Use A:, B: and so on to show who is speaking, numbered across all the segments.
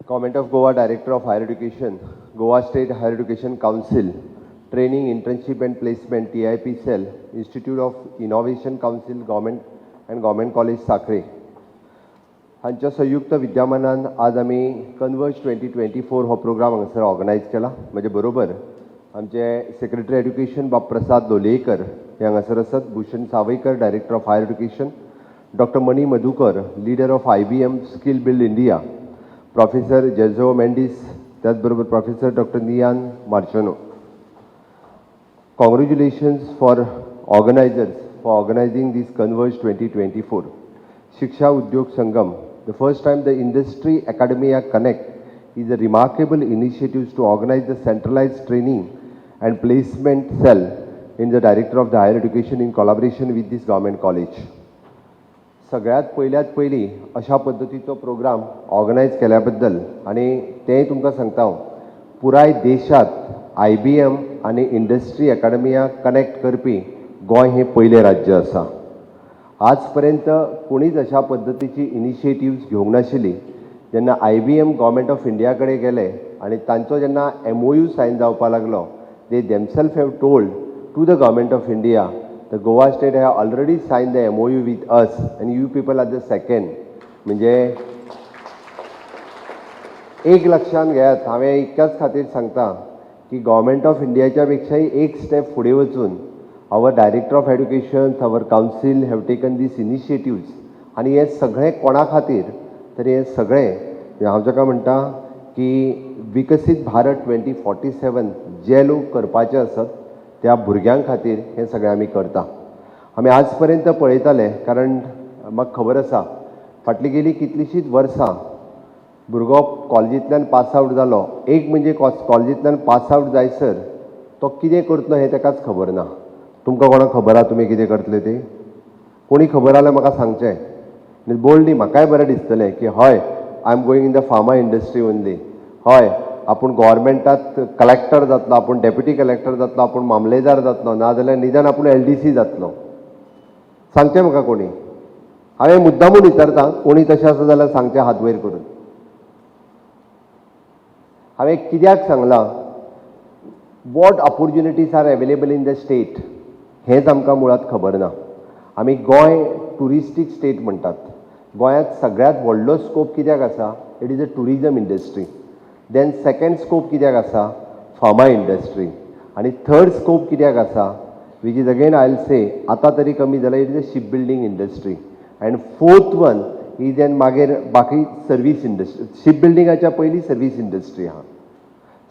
A: Government of Goa Director of Higher Education, Goa State Higher Education Council, Training, Internship and Placement, TIP Cell, Institute of Innovation Council, Government and Government College Sakre. हांच्या संयुक्त विद्यमानान आज आमी converge 2024 हो programme हांगासर organise केला. म्हजे बरोबर आमचे सेक्रेटरी एड्युकेशन बाब प्रसाद लोलयेकर हे हांगासर आसात, Bhushan Savaikar director of higher education, doctor Mani Madhukar leader of IBM skill build India, professor Jejo Mendes, त्याचबरोबर professor doctor Niyan Marchano. Congratulations for organisers for organising this converge 2024. Shiksha Udyog Sangam, the first time the Industry Academia Connect is a remarkable initiative to organize the centralized training and placement cell in the Director of the Higher Education in collaboration with this government college. सगळ्यात पहिली अशा पद्धतीचो programme organise केल्याबद्दल आणि तेय तुमकां सांगता हांव, पुराय देशात IBM आणि इंडस्ट्री अकॅडमिया कनेक्ट करपी गोंय हे पयलें राज्य आसा. आजपर्यंत कोणीच अशा पद्धतीची इनिशिएटिव्स घेवंक नाशिल्ली. जेन्ना IBM गव्हर्मेंट ऑफ इंडिया कडेन गेले आणि तांचो जेन्ना MOU सायन जावपाक लागलो, they themselves have told to the government of India the Goa state have already sign the MOU with us and you people are the second. म्हणजे एक लक्षात घेयात, हांवें इतक्याच खातीर सांगता की गव्हर्मेंट ऑफ इंडियाच्या पेक्षाय एक स्टेप फुडें वचून our Director of Education, our Council have taken these initiatives. आणि हे सगळे कोणा खातीर तर हे सगळे हांव जाका म्हणटा की विकसीत भारत 2047 जे लोक करपाचे आसात त्या भुरग्यां खातीर हे सगळें आमी करता. आमी आज पर्यंत पळयताले, कारण म्हाका खबर आसा फाटली गेली कितलीशींच वर्सां भुरगो कॉलेजींतल्यान पास आवट जालो, एक म्हणजे कॉलेजींतल्यान पास आवट जायसर तो कितें करतलो हें ताकाच खबर ना. तुमकां कोणाक खबर आहा तुमी कितें करतले ते? कोणी खबर आल्यार म्हाका सांगचें. बोल्डली म्हाकाय बरें दिसतलें की हय I am going in the pharma industry only. हय आपूण गव्हर्मेंटांत कलेक्टर जातलो, आपूण डेप्युटी कलेक्टर जातलो, आपूण मामलेदार जातलो, नाजाल्यार निदान आपूण LDC जातलो. सांगचें म्हाका कोणी. हांवें मुद्दामून विचारता, कोणी तशें आसा जाल्यार सांगचें हात वयर करून. हांवें कित्याक सांगलां, what opportunities are available in the state हेंच आमकां मुळात खबर ना. आमी गोंय टुरिस्टीक स्टेट म्हणटात. गोंयांत सगळ्यात व्हडलो स्कोप कित्याक आसा? It is a tourism industry. Then second scope कित्याक आसा? Pharma industry. आणि थर्ड स्कोप कित्याक आसा? Which is again I will say आतां तरी कमी जाला, it is a ship building industry. And fourth one is then मागीर बाकी सर्वीस इंडस्ट्री. शिप बिल्डिंगाच्या पयलीं सर्वीस इंडस्ट्री आहा.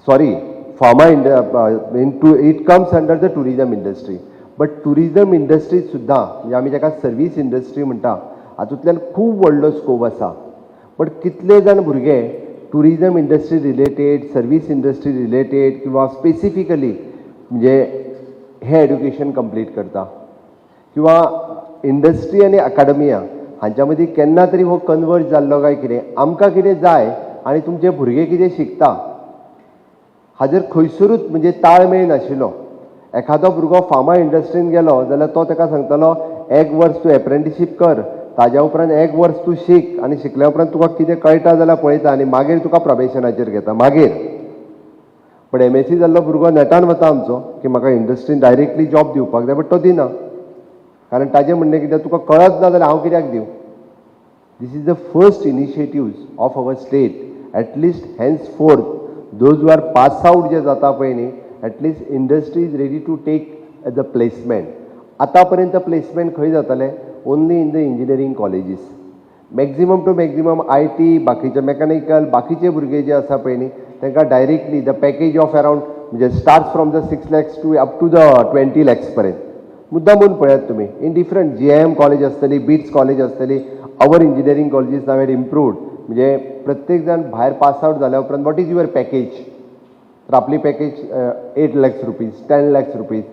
A: Sorry, pharma it comes under the tourism industry. But tourism इंडस्ट्रीत सुद्दां म्हणजे आमी ताका सर्वीस इंडस्ट्री म्हणटा, हातूंतल्यान खूब व्हडलो स्कोप आसा. बट कितले जाण भुरगे tourism industry related, service industry related किंवा स्पेसिफिकली म्हणजे हे एड्युकेशन कंप्लीट करता, किंवा इंडस्ट्री आनी अकॅडमिया हांच्या मदीं केन्ना तरी हो कन्वर्ज जाल्लो काय कितें? आमकां कितें जाय आनी तुमचे भुरगे कितें शिकता हाजेर खंयसरूच म्हणजे ताळमेळ नाशिल्लो. एखादो भुरगो फार्मा इंडस्ट्रीन गेलो जाल्यार तो ताका सांगतलो 1 वर्स तूं एप्रेंटिशीप कर, ताज्या उपरांत 1 वर्स तूं शिक, आनी शिकल्या उपरांत तुका कितें कळटा जाल्यार पळयता आनी मागीर तुका प्रॉबेशनाचेर घेता मागीर. पण MSc जाल्लो भुरगो नेटान वता आमचो की म्हाका इंडस्ट्रीन डायरेक्टली जॉब दिवपाक जाय, बट तो दिना. कारण ताजें म्हणणें कितें, तुका कळत ना जाल्यार हांव कित्याक दिवं? This is the first initiatives of our state. At least henceforth those who are pass out जे जाता पळय न्ही, at least industry is ready to take as a placement. आतापर्यंत प्लेसमेंट खंय जाताले? Only in the engineering colleges. Maximum to maximum IT, बाकीचे mechanical, बाकीचे भुरगे जे आसा पळय न्ही, तांकां directly the package of around म्हणजे start from the 6 lakhs to up to the 20 lakhs पर्यंत. मुद्दामून पळयात तुमी, इन डिफरंट GIM कॉलेज आसतली, BITS कॉलेज आसतली, our engineering colleges now had improved. म्हणजे प्रत्येक जाण भायर पास आवट जाल्या उपरांत वॉट इज युअर पॅकेज? तर आपली package 8 lakhs rupees, 10 lakhs rupees.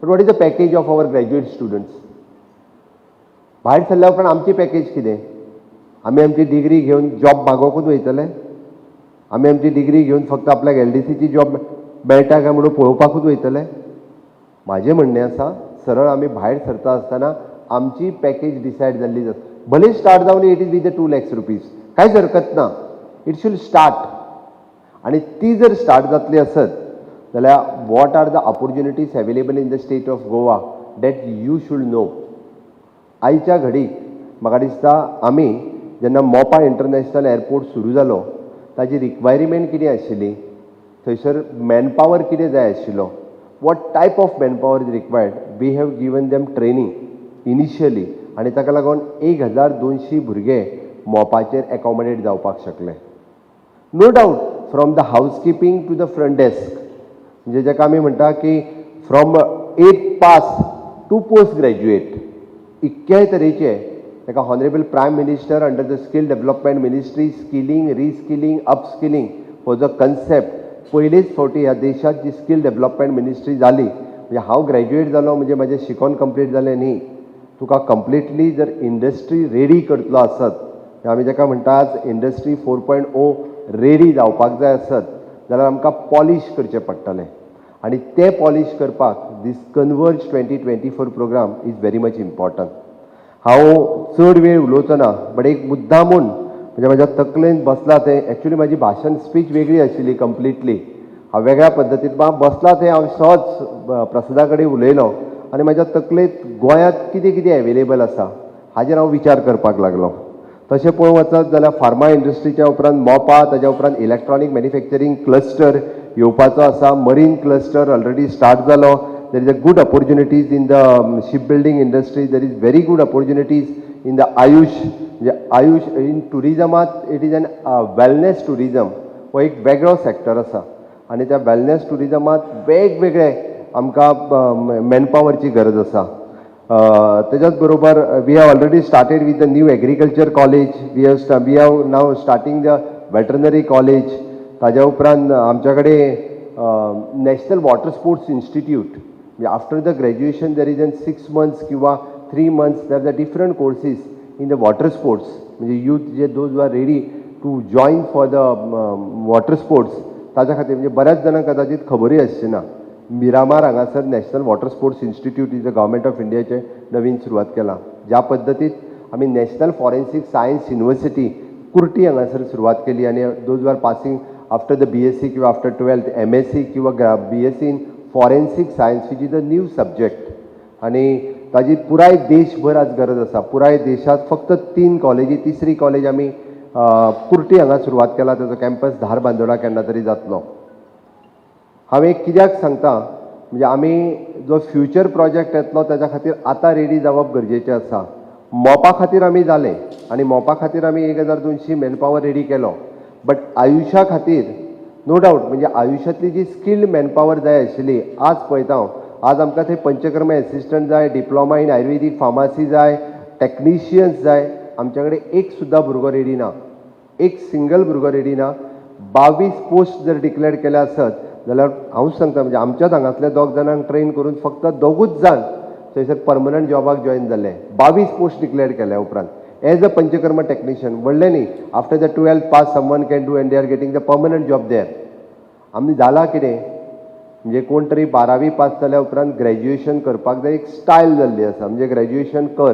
A: But what is the package of our graduate students? भायर सरल्या उपरांत आमची पॅकेज कितें? आमी आमची डिग्री घेवन जॉब मागोवंकूच वयतले? आमी आमची डिग्री घेवन फक्त आपल्याक LDCची जॉब मेळटा काय म्हणून पळोवपाकूच वयतले? म्हाजें म्हणणें आसा, सरळ आमी भायर सरता आसतना आमची पॅकेज डिसायड जाल्ली जाता. भले स्टार्ट जावन it is with the 2 lakhs rupees, कांयच हरकत ना. It should start. आणि ती जर स्टार्ट जातली आसत जाल्यार what are the opportunities available in the state of Goa that you should know. आयच्या घडीक म्हाका दिसता आमी जेन्ना मोपा इंटरनॅशनल एअरपोर्ट सुरू जालो ताजी रिक्वायरमेंट कितें आशिल्ली, थंयसर मॅनपावर कितें जाय आशिल्लो, what type of manpower is required, we have given them training initially आनी ताका लागून 1200 भुरगे मोपाचेर एकोमोडेट जावपाक शकले. No doubt from the housekeeping to the front desk, म्हणजे जेका आमी म्हणटा की from 8th pass to post graduate इतक्याय तरेचे ताका honourable prime minister under the skill development ministry skilling reskilling upskilling हो जो कन्सेप्ट पयलेच फावटी ह्या देशात जी स्कील डेव्हलपमेंट मिनिस्ट्री जाली. म्हणजे हांव ग्रॅज्युएट जालो म्हणजे म्हजें शिकोन कंप्लीट जालें न्ही, तुका कंप्लिटली जर इंडस्ट्री रेडी करतलो आसत, आमी जेका म्हणटात इंडस्ट्री 4.0 रेडी जावपाक जाय आसत जाल्यार आमकां पॉलिश करचें पडटलें. आनी तें पॉलिश करपाक this converge 2024 programme is very much important. हांव चड वेळ उलोवचो ना, बट एक मुद्दामून म्हणजे म्हज्या तकलेंत बसला तें, एक्चुली म्हाजी भाशण स्पीच वेगळी आशिल्ली कंप्लिटली, हांव वेगळ्या पद्दतीन बसला तें हांव सहज प्रसादा कडेन उलयलो आनी म्हाज्या तकलेंत गोंयांत कितें कितें अवेलेबल आसा हाजेर हांव विचार करपाक लागलो. तशें पळोवंक वचत जाल्यार फार्मा इंडस्ट्रीच्या उपरांत मोपा, ताच्या उपरांत इलेक्ट्रॉनीक मॅन्युफॅक्चरींग क्लस्टर येवपाचो आसा, मरीन क्लस्टर ऑलरेडी स्टार्ट जालो. There is a good opportunities in the ship building industry, there is very good opportunities in the Ayush, म्हणजे आयुष इन टुरिजमात it is an wellness tourism हो एक वेगळो सेक्टर आसा आनी त्या वेलनेस टुरिजमात वेगवेगळे आमकां मॅनपावरची गरज आसा. तेच्याच बरोबर we have already started with the new agriculture college, we have now starting the veterinary college. ताज्या उपरांत आमच्या कडेन नॅशनल वॉटर स्पोर्ट्स इन्स्टिट्यूट, म्हणजे after the graduation there is an 6 months किंवा 3 months there are different courses in the water sports, म्हणजे youth जे those are ready to join for the water sports ताच्या खातीर, म्हणजे बऱ्याच जाणांक कदाचित खबरूय आसची ना, मिरामार हांगासर national water sports institute is the government of इंडियाचे नवीन सुरवात केला. ज्या पद्दतीत आमी national forensic science university Kurti हांगासर सुरवात केली आनी those are passing after the BSc किंवा आफ्टर 12th MSc किंवा BSc in forensic science which is a new subject. आनी ताजी पुराय देशभर आज गरज आसा. पुराय देशात फक्त 3 कॉलेजी, तिसरी कॉलेज आमी कुर्टी हांगा सुरवात केला, ताजो कॅम्पस धारबांदोडा केन्ना तरी जातलो. हांव एक कित्याक सांगता, म्हणजे आमी जो फ्युचर प्रोजेक्ट येतलो ताच्या खातीर आतां रेडी जावप गरजेचें आसा. मोपा खातीर आमी जाले आनी मोपा खातीर आमी 1200 मॅनपावर रेडी केलो, बट आयुश्या खातीर नो डावट, म्हणजे आयुश्यांतली जी स्किल्ड मॅनपावर जाय आशिल्ली आज पळयता हांव, आज आमकां थंय पंचकर्मा एसिस्टंट जाय, डिप्लोमा इन आयुर्वेदीक फार्मासी जाय, टॅक्निशियन्स जाय. आमच्या कडेन एक सुद्दां भुरगो रेडी ना, एक सिंगल भुरगो रेडी ना. 22 पोस्ट जर डिक्लेअर केले आसत जाल्यार हांव सांगता, म्हणजे आमच्याच हांगासल्या 2 जाणांक ट्रेन करून फक्त 2च जाण थंयसर परमनंट जॉबाक जॉईन जाले. 22 पोस्ट डिक्लेअर केल्या उपरांत एज अ पंचकर्मा टेक्निशियन. व्हडलें न्ही, after the 12th pass someone can do and they are getting the permanent job there. आमी जाला कितें, म्हणजे कोण तरी 12वी पास जाल्या उपरांत ग्रॅज्युएशन करपाक जाय, एक स्टायल जाल्ली आसा, म्हणजे ग्रॅज्युएशन कर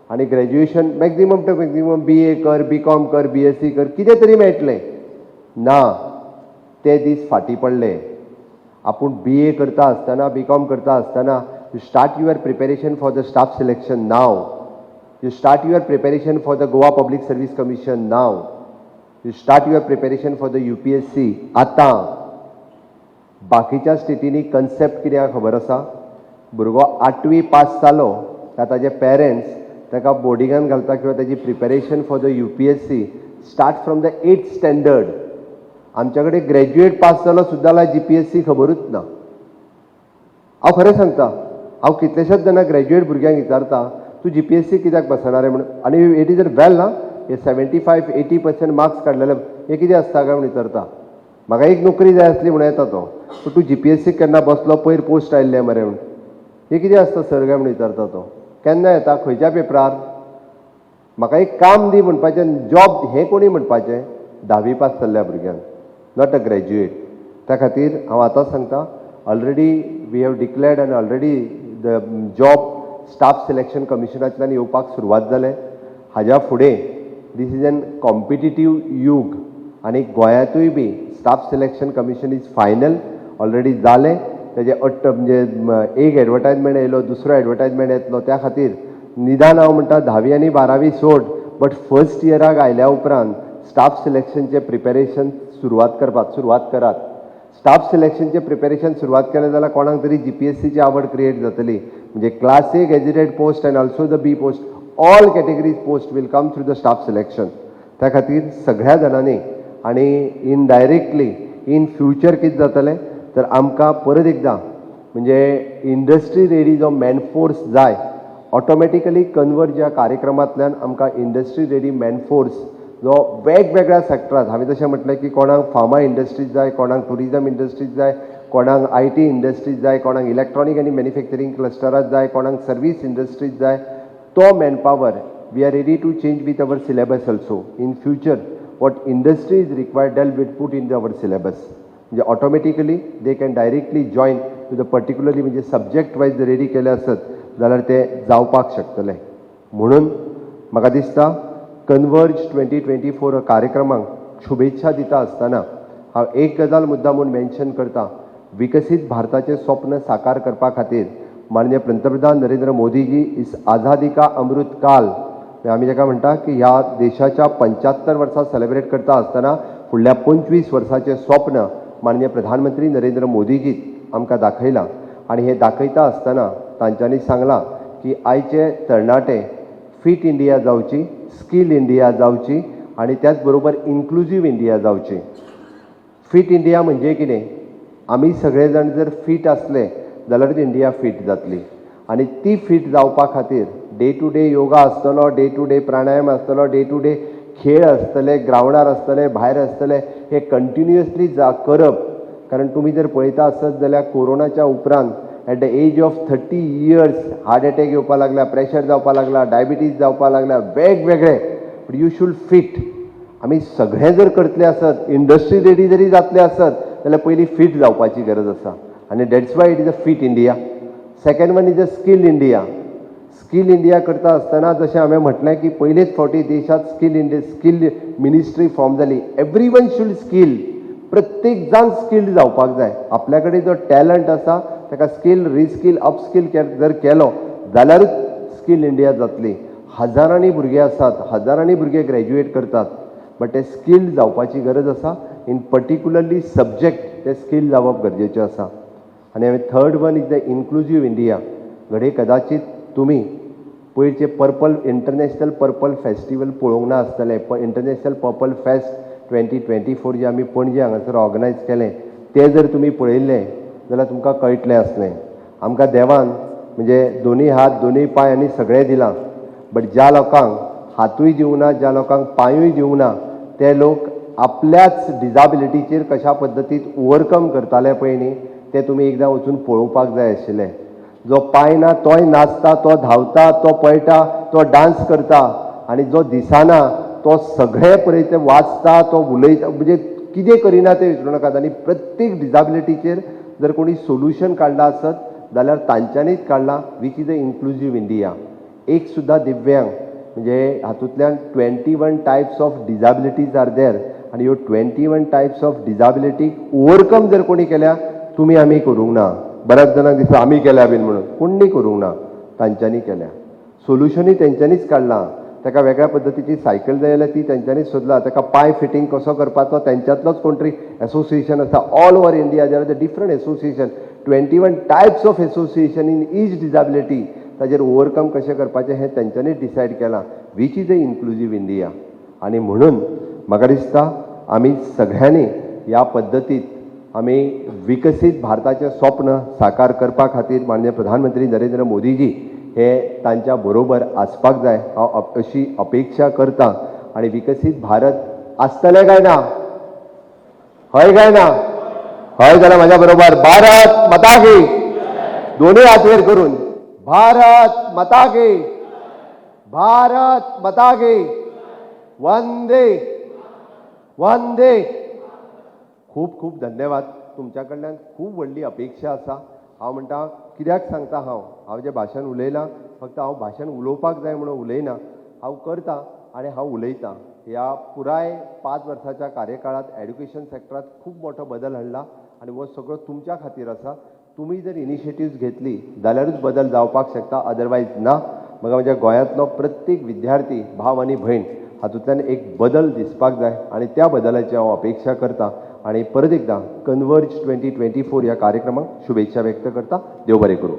A: आनी graduation maximum to maximum BA कर, BCom कर, BSc कर, कितें तरी मेळटलें ना. ते दीस फाटीं पडले. आपूण BA करता आसतना, BCom करता आसतना you start your preparation for the staff selection now, you start your preparation for the Goa public service commission now, you start your preparation for the UPSC आतां. बाकीच्या स्टेटींनी कन्सेप्ट कितें खबर आसा, भुरगो 8वी पास जालो काय ताजे पेरंट्स ताका बोर्डिंगान घालता किंवा ताजी preparation for the UPSC start from the 8th standard. आमच्या कडेन ग्रॅज्युएट पास जालो सुद्दां जाल्यार GPSC खबरूच ना. हांव खरें सांगता, हांव कितलेशेच जाणां ग्रॅज्युएट भुरग्यांक विचारता तूं GPSC कित्याक बसना रे म्हणून, आनी इट इज वेल ना, हे 75-80% मार्क्स काडलेले हे कितें आसता काय म्हणून विचारता. म्हाका एक नोकरी जाय आसली म्हणून येता तो, तूं GPSC केन्ना बसलो, पयर पोस्ट आयिल्ले मरे म्हणून, हे कितें आसता सर काय म्हणून विचारता तो. केन्ना येता, खंयच्या पेपरार, म्हाका एक काम दी म्हणपाचें, जॉब हें कोणी म्हणपाचें 10वी पास जाल्ल्या भुरग्यांक, नॉट अ ग्रॅज्युएट. त्या खातीर हांव आतां सांगता, ऑलरेडी वी हॅव डिक्लेअर्ड आनी already the job staff selection कमिशनांतल्यान येवपाक सुरवात जाले. हाज्या फुडें दीस इज एन कॉम्पिटिटीव यूग आणि गोंयांतूय बी staff selection commission is final already जालें. तेजे म्हणजे एक एडवर्टायजमेंट येयलो, दुसरो एडवर्टायजमेंट येतलो. त्या खातीर निदान हांव म्हणटा 10वी आनी 12वी सोड, बट फर्स्ट इयराक आयल्या उपरांत स्टाफ सिलेक्शनचे प्रिपेरेशन सुरवात करात. स्टाफ सिलेक्शनचे प्रिपेरेशन सुरवात केलें जाल्यार कोणाक तरी GPSCची आवड क्रिएट जातली. म्हणजे class A gazetted post and also the B post, all categories post will come through the staff selection. त्या खातीर सगळ्या जाणांनी आनी इनडायरेक्टली इन फ्युचर कितें जातलें तर आमकां परत एकदां म्हणजे इंडस्ट्री रेडी जो मॅनफोर्स जाय, ऑटोमॅटिकली कन्वर्ज ह्या कार्यक्रमांतल्यान आमकां इंडस्ट्री रेडी मॅनफोर्स जो वेगवेगळ्या सॅक्टरांत, हांवें तशें म्हटलें की कोणाक फार्मा इंडस्ट्रीज जाय, कोणाक टुरिजम इंडस्ट्रीज जाय, कोणाक IT इंडस्ट्रीज जाय, कोणाक इलेक्ट्रॉनीक आनी मॅन्युफॅक्चरींग क्लस्टरात जाय, कोणाक सर्वीस इंडस्ट्रीज जाय, तो manpower we are ready to change with our syllabus also. In future what industry is required they'll will put in our syllabus. म्हणजे automatically they can directly join to the particularly म्हणजे subject wise ready केले आसत जाल्यार ते जावपाक शकतले. म्हणून म्हाका दिसता कन्वर्ज 2024 कार्यक्रमांक शुभेच्छा दिता आसतना हांव एक गजाल मुद्दामून मेन्शन करता. विकसीत भारताचें स्वप्न साकार करपा खातीर माननीय पंतप्रधान नरेंद्र मोदीजी इस आझादी का अमृत काल, आमी जाका म्हणटा की ह्या देशाच्या 75 वर्सां सेलिब्रेट करता आसतना फुडल्या 25 वर्सांचें स्वप्न माननीय प्रधानमंत्री नरेंद्र मोदीजी आमकां दाखयलां. आनी हें दाखयता आसतना तांच्यांनी सांगलां की आयचे तरणाटे फिट इंडिया जावची, स्कील इंडिया जावची आनी त्याच बरोबर इन्क्लुजीव इंडिया जावची. फिट इंडिया म्हणजे कितें? आमी सगळे जाण जर फिट आसले जाल्यारूच इंडिया फिट जातली. आनी ती फिट जावपा खातीर डे टू डे योगा आसतलो, डे टू डे प्राणायाम आसतलो, डे टू डे खेळ आसतले, ग्रावंडार आसतले, भायर आसतले, हे कंटिन्युअसली करप. कारण तुमी जर पळयता आसत जाल्यार कोरोनाच्या उपरांत at the age of 30 years heart attack येवपा लागला, प्रेशर जावपा लागला, डायबिटीज जावपा लागला, वेगवेगळे. But you should fit. आमी सगळें जर करतले आसत, इंडस्ट्री रेडी जरी जातले आसत जाल्यार पयलीं फिट जावपाची गरज आसा. आनी that's why it is a fit India. Second one is a skill India. Skill India करता आसतना जशें हांवें म्हटलें की पयलेच फावटी देशांत स्कील मिनिस्ट्री फॉर्म जाली. Everyone should skill. प्रत्येक जाण स्किल्ड जावपाक जाय. आपल्या कडेन जो टॅलंट आसा ताका स्कील, रिस्कील, अपस्कील जर केलो जाल्यारूच स्कील इंडिया जातली. हजारांनी भुरगे आसात, हजारांनी भुरगे ग्रॅज्युएट करतात, बट ते स्किल्ड जावपाची गरज आसा. इन पर्टिक्युलरली सब्जेक्ट ते स्कील जावप गरजेचें आसा. आनी हांवें third one is the inclusive India. घडये कदाचित तुमी पयरचे इंटरनॅशनल पर्पल फेस्टिवल पळोवंक ना आसतलें. इंटरनॅशनल पर्पल फेस्ट 2024 जे आमी पणजे हांगासर ऑर्गनायज केलें तें जर तुमी पळयल्लें जाल्यार तुमकां कळटलें आसलें. आमकां देवान म्हणजे दोनी हात, दोनी पांय आनी सगळें दिलां, बट ज्या लोकांक हातूय दिवंक ना, ज्या लोकांक पांयूय दिवंक ना, ते लोक आपल्याच डिजाबिलिटीचेर कशा पद्दतीन ओवरकम करताले पळय न्ही, तें तुमी एकदां वचून पळोवपाक जाय आशिल्लें. जो पांय ना तोय नाचता, तो धांवता, तो पळटा, तो डान्स करता, आनी जो दिसना तो सगळें पळयता, वाचता, तो उलयता, म्हणजे कितें करिना तें विचारूं नाकात. आनी प्रत्येक डिजाबिलिटीचेर जर कोणी सोल्युशन काडलां आसत जाल्यार तांच्यांनीच काडलां, which is a inclusive India. एक सुद्दां दिव्यांग म्हणजे हातूंतल्यान 21 टायप्स ऑफ डिजाबिलिटीज आर देर. आनी ह्यो 21 टायप्स ऑफ डिजाबिलिटीक ओवरकम जर कोणी केल्या, तुमी आमी करूंक ना. बऱ्याच जाणांक दिसता आमी केल्या बीन म्हणून, कोणी करूंक ना, तांच्यांनी केल्या. सोल्युशनूय तेंच्यांनीच काडलां. ताका वेगळ्या पद्दतीची सायकल जाय जाल्यार ती तेंच्यांनीच सोदला. ताका पांय फिटींग कसो करपाचो तेंच्यांतलोच कोण तरी एसोसिएशन आसा. All over India there are the different association, 21 types of association in each disability. ताजेर ओवरकम कशें करपाचें हें तेंच्यांनीच डिसायड केलां. Which is a inclusive India. आनी म्हणून म्हाका दिसता आमी सगळ्यांनी ह्या पद्दतीत आमी विकसीत भारताचें स्वप्न साकार करपा खातीर माननीय प्रधानमंत्री नरेंद्र मोदीजी हे तांच्या बरोबर आसपाक जाय, हांव अशी अपेक्षा करतां. आनी विकसीत भारत आसतलें काय ना? हय काय ना? हय जाल्यार म्हाज्या बरोबर भारत माता की. दोनूय हात वयर करून भारत माता की, भारत माता की, वंदे वंदे. खूब खूब धन्यवाद. तुमच्या कडल्यान खूब व्हडली अपेक्षा आसा. हांव म्हणटा कित्याक सांगता, हांव जें भाशण उलयलां फक्त हांव भाशण उलोवपाक जाय म्हणून उलयना, हांव करतां आनी हांव उलयतां. ह्या पुराय 5 वर्साच्या कार्यकाळात एड्युकेशन सेक्टरात खूप मोठो बदल हाडला आणि वो सगळो तुमच्या खातीर आसा. तुम्ही जर इनिशिएटिव्स घेतली जाल्यारूच बदल जावपाक शकता, अदरवायज ना. म्हाका म्हणजे गोंयांतलो प्रत्येक विद्यार्थी भाव आनी भयण हातूंतल्यान एक बदल दिसपाक जाय आणि त्या बदलाची हांव अपेक्षा करता आणि परत एकदा कन्वर्ज 2024 ह्या कार्यक्रमाक शुभेच्छा व्यक्त करता. देव बरें करूं.